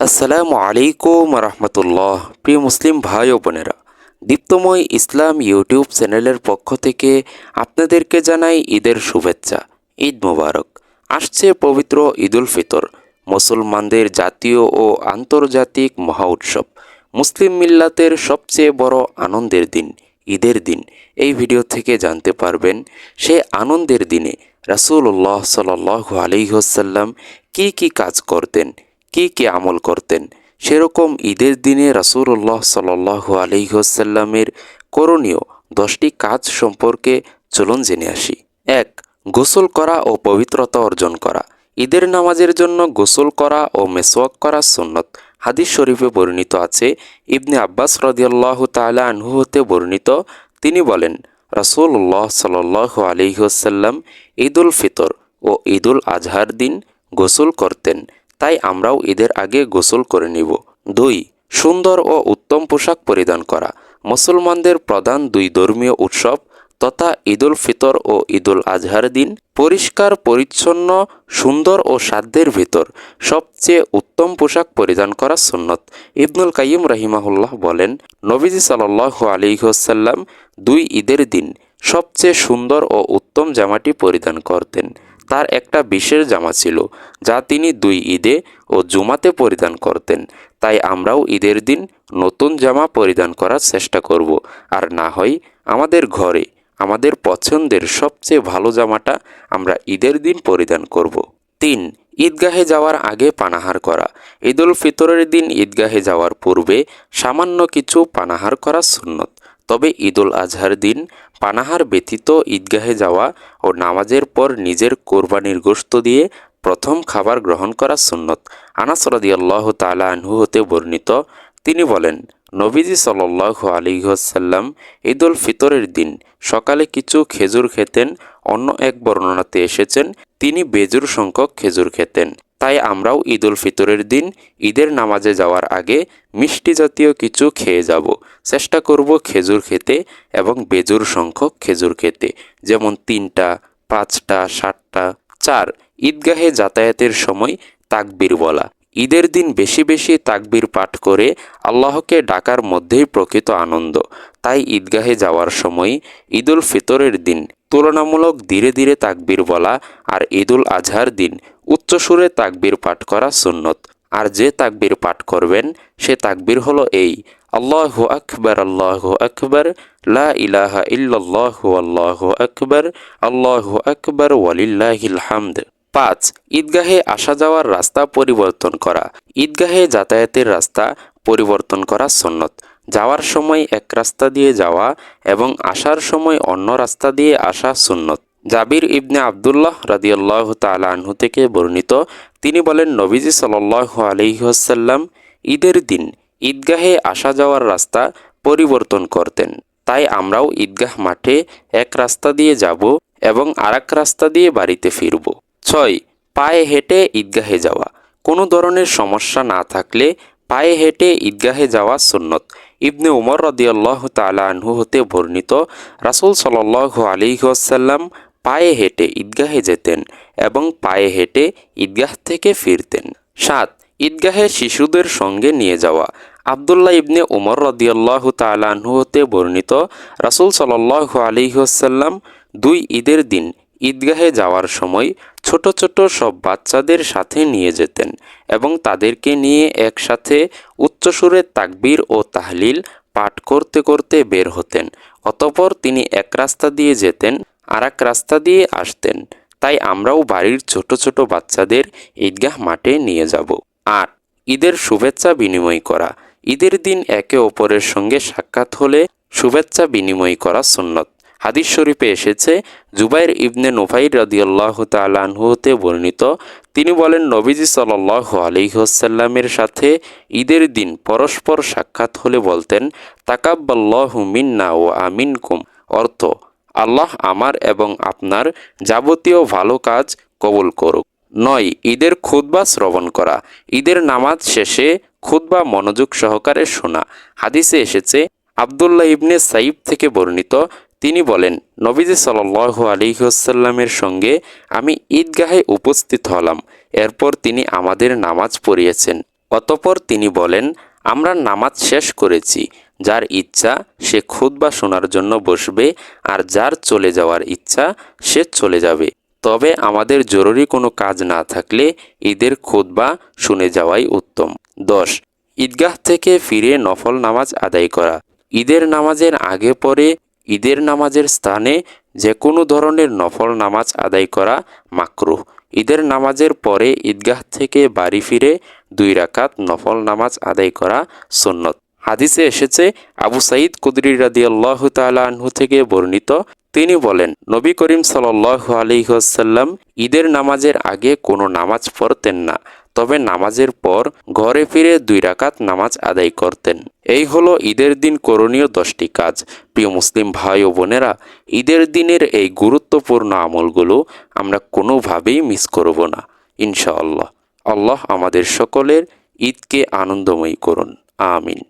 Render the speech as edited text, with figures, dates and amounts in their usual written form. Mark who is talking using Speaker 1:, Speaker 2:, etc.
Speaker 1: আসসালামু আলাইকুম রহমতুল্লাহ। প্রিয় মুসলিম ভাই ও বোনেরা, দীপ্তময় ইসলাম ইউটিউব চ্যানেলের পক্ষ থেকে আপনাদেরকে জানাই ঈদের শুভেচ্ছা। ঈদ মোবারক। আসছে পবিত্র ঈদুল ফিতর, মুসলমানদের জাতীয় ও আন্তর্জাতিক মহা উৎসব, মুসলিম মিল্লাতের সবচেয়ে বড় আনন্দের দিন, ঈদের দিন। এই ভিডিও থেকে জানতে পারবেন সে আনন্দের দিনে রাসূলুল্লাহ সাল্লাল্লাহু আলাইহি ওয়াসাল্লাম কি কাজ করতেন, কি আমল করতেন। সেরকম ঈদের দিনে রাসূলুল্লাহ সাল্লাল্লাহু আলাইহি ওয়াসাল্লামের করণীয় 10টি কাজ সম্পর্কে চলুন জেনে আসি। 1. গোসল করা ও পবিত্রতা অর্জন করা। ঈদের নামাজের জন্য গোসল করা ও মেসওয়াক করা সুন্নত। হাদিস শরীফে বর্ণিত আছে, ইবনে আব্বাস রাদিয়াল্লাহু তাআলা আনহু হতে বর্ণিত, তিনি বলেন, রাসূলুল্লাহ সাল্লাল্লাহু আলাইহি ওয়াসাল্লাম ঈদুল ফিতর ও ঈদুল আজহার দিন গোসল করতেন, তাই আমরাও ঈদের আগে গোসল করে নিব। 2. সুন্দর ও উত্তম পোশাক পরিধান করা। মুসলমানদের প্রধান দুই ধর্মীয় উৎসব তথা ঈদুল ফিতর ও ঈদুল আজহার দিন পরিষ্কার পরিচ্ছন্ন, সুন্দর ও সাধ্যের ভিতর সবচেয়ে উত্তম পোশাক পরিধান করা সুন্নত। ইবনুল কাইয়িম রাহিমাহুল্লাহ বলেন, নবীজি সাল্লাল্লাহু আলাইহি ওয়াসাল্লাম দুই ঈদের দিন সবচেয়ে সুন্দর ও উত্তম জামাটি পরিধান করতেন। তার একটা বিশেষ জামা ছিল যা তিনি দুই ঈদে ও জুমাতে পরিধান করতেন, তাই আমরাও ঈদের দিন নতুন জামা পরিধান করার চেষ্টা করব, আর না হয় আমাদের ঘরে আমাদের পছন্দের সবচেয়ে ভালো জামাটা আমরা ঈদের দিন পরিধান করব। 3. ঈদগাহে যাওয়ার আগে পানাহার করা। ঈদুল ফিতরের দিন ঈদগাহে যাওয়ার পূর্বে সামান্য কিছু পানাহার করা সুন্নত। তবে ঈদুল আজহার দিন পানাহার ব্যতীত ঈদগাহে যাওয়া ও নামাজের পর নিজের কোরবানির গোশত দিয়ে প্রথম খাবার গ্রহণ করা সুন্নত। আনাস রাদিয়াল্লাহু তাআলা আনহু হতে বর্ণিত, তিনি বলেন, নবীজি সাল্লাল্লাহু আলাইহি ওয়াসাল্লাম ঈদুল ফিতরের দিন সকালে কিছু খেজুর খেতেন। অন্য এক বর্ণনাতে এসেছেন তিনি বেজুর সংখ্যক খেজুর খেতেন। তাই আমরাও ঈদুল ফিতরের দিন ঈদের নামাজে যাওয়ার আগে মিষ্টি জাতীয় কিছু খেয়ে যাব। চেষ্টা করব খেজুর খেতে এবং বেজুর সংখ্যক খেজুর খেতে, যেমন 3টা, 5টা, 7টা। 4. ঈদগাহে যাতায়াতের সময় তাকবীর বলা। ঈদের দিন বেশি বেশি তাকবীর পাঠ করে আল্লাহকে ডাকার মধ্যেই প্রকৃত আনন্দ। তাই ঈদগাহে যাওয়ার সময় ঈদুল ফিতরের দিন তুলনামূলক ধীরে ধীরে তাকবীর বলা আর ঈদুল আজহার দিন উচ্চস্বরে তাকবীর পাঠ করা সুন্নত। আর যে তাকবীর পাঠ করবেন সে তাকবীর হলো এই, আল্লাহু আকবার, আল্লাহু আকবার, লা ইলাহা ইল্লাল্লাহু, আল্লাহু আকবার, আল্লাহু আকবার, ওয়ালিল্লাহিল হামদ। 5. ঈদগাহে আসা যাওয়ার রাস্তা পরিবর্তন করা। ঈদগাহে যাতায়াতের রাস্তা পরিবর্তন করা সুন্নত। যাওয়ার সময় এক রাস্তা দিয়ে যাওয়া এবং আসার সময় অন্য রাস্তা দিয়ে আসা সুন্নত। জাবির ইবনে আবদুল্লাহ রাদিয়াল্লাহু তাআলা আনহু থেকে বর্ণিত, তিনি বলেন, নবীজি সাল্লাল্লাহু আলাইহি ওয়াসাল্লাম ঈদের দিন ঈদগাহে আসা যাওয়ার রাস্তা পরিবর্তন করতেন। তাই আমরাও ঈদগাহ মাঠে এক রাস্তা দিয়ে যাব এবং আরেক রাস্তা দিয়ে বাড়িতে ফিরব। 6. পায়ে হেঁটে ঈদগাহে যাওয়া। কোনো ধরনের সমস্যা না থাকলে পায়ে হেঁটে ঈদগাহে যাওয়া সুন্নত। ইবনে উমর রাদিয়াল্লাহু তাআলা আনহু হতে বর্ণিত, রাসূল সাল্লাল্লাহু আলাইহি ওয়াসাল্লাম পায়ে হেঁটে ঈদগাহে যেতেন এবং পায়ে হেঁটে ঈদগাহ থেকে ফিরতেন। 7. ঈদগাহে শিশুদের সঙ্গে নিয়ে যাওয়া। আব্দুল্লাহ ইবনে উমর রাদিয়াল্লাহু তাআলা আনহু হতে বর্ণিত, রাসূল সাল্লাল্লাহু আলাইহি ওয়াসাল্লাম দুই ঈদের দিন ঈদগাহে যাওয়ার সময় ছোট ছোট সব বাচ্চাদের সাথে নিয়ে যেতেন এবং তাদেরকে নিয়ে একসাথে উচ্চস্বরে তাকবীর ও তাহলিল পাঠ করতে করতে বের হতেন। অতঃপর তিনি এক রাস্তা দিয়ে যেতেন আর এক রাস্তা দিয়ে আসতেন। তাই আমরাও বাড়ির ছোট ছোট বাচ্চাদের ঈদগাহ মাঠে নিয়ে যাব। 8. ঈদের শুভেচ্ছা বিনিময় করা। ঈদের দিন একে অপরের সঙ্গে সাক্ষাৎ হলে শুভেচ্ছা বিনিময় করা সুন্নত। হাদিস শরীফে এসেছে, জুবাইর ইবনে নুফাইর রাদিয়াল্লাহু তাআলা আনহু হতে বর্ণিত, তিনি বলেন, নবীজি সাল্লাল্লাহু আলাইহি ওয়াসাল্লামের সাথে ঈদের দিন পরস্পর সাক্ষাৎ হলে বলতেন, তাকাব্বালাহু মিন্না ওয়া আমিনকুম, অর্থ, আল্লাহ আমার এবং আপনার যাবতীয় ভালো কাজ কবুল করুক। 9. ঈদের খুতবা শ্রবণ করা। ঈদের নামাজ শেষে খুতবা মনোযোগ সহকারে শোনা। হাদিসে এসেছে, আব্দুল্লাহ ইবনে সাইব থেকে বর্ণিত, তিনি বলেন, নবীজি সাল্লাল্লাহু আলাইহি ওয়াসাল্লামের সঙ্গে আমি ঈদগাহে উপস্থিত হলাম। এরপর তিনি আমাদের নামাজ পড়িয়েছেন। অতঃপর তিনি বলেন, আমরা নামাজ শেষ করেছি। যার ইচ্ছা সে খুতবা শোনার জন্য বসবে, আর যার চলে যাওয়ার ইচ্ছা সে চলে যাবে। তবে আমাদের জরুরি কোনো কাজ না থাকলে ঈদের খুতবা শুনে যাওয়াই উত্তম। 10. ঈদগাহ থেকে ফিরে নফল নামাজ আদায় করা। ঈদের নামাজের আগে পরে ঈদের নামাজের স্থানে যে কোনো ধরনের নফল নামাজ আদায় করা মাকরুহ। ঈদের নামাজের পরে ঈদগাহ থেকে বাড়ি ফিরে 2 রাকাত নফল নামাজ আদায় করা সুন্নত। হাদিসে এসেছে, আবু সাঈদ কুদরি রাদিয়াল্লাহু তাআলা আনহু থেকে বর্ণিত, তিনি বলেন, নবী করিম সাল্লাল্লাহু আলাইহি ওয়াসাল্লাম ঈদের নামাজের আগে কোনো নামাজ পড়তেন না, তবে নামাজের পর ঘরে ফিরে 2 রাকাত নামাজ আদায় করতেন। এই হলো ঈদের দিন করণীয় 10টি কাজ। প্রিয় মুসলিম ভাই ও বোনেরা, ঈদের দিনের এই গুরুত্বপূর্ণ আমলগুলো আমরা কোনোভাবেই মিস করব না ইনশাআল্লাহ। আল্লাহ আমাদের সকলের ঈদকে আনন্দময়ী করুন। আমিন।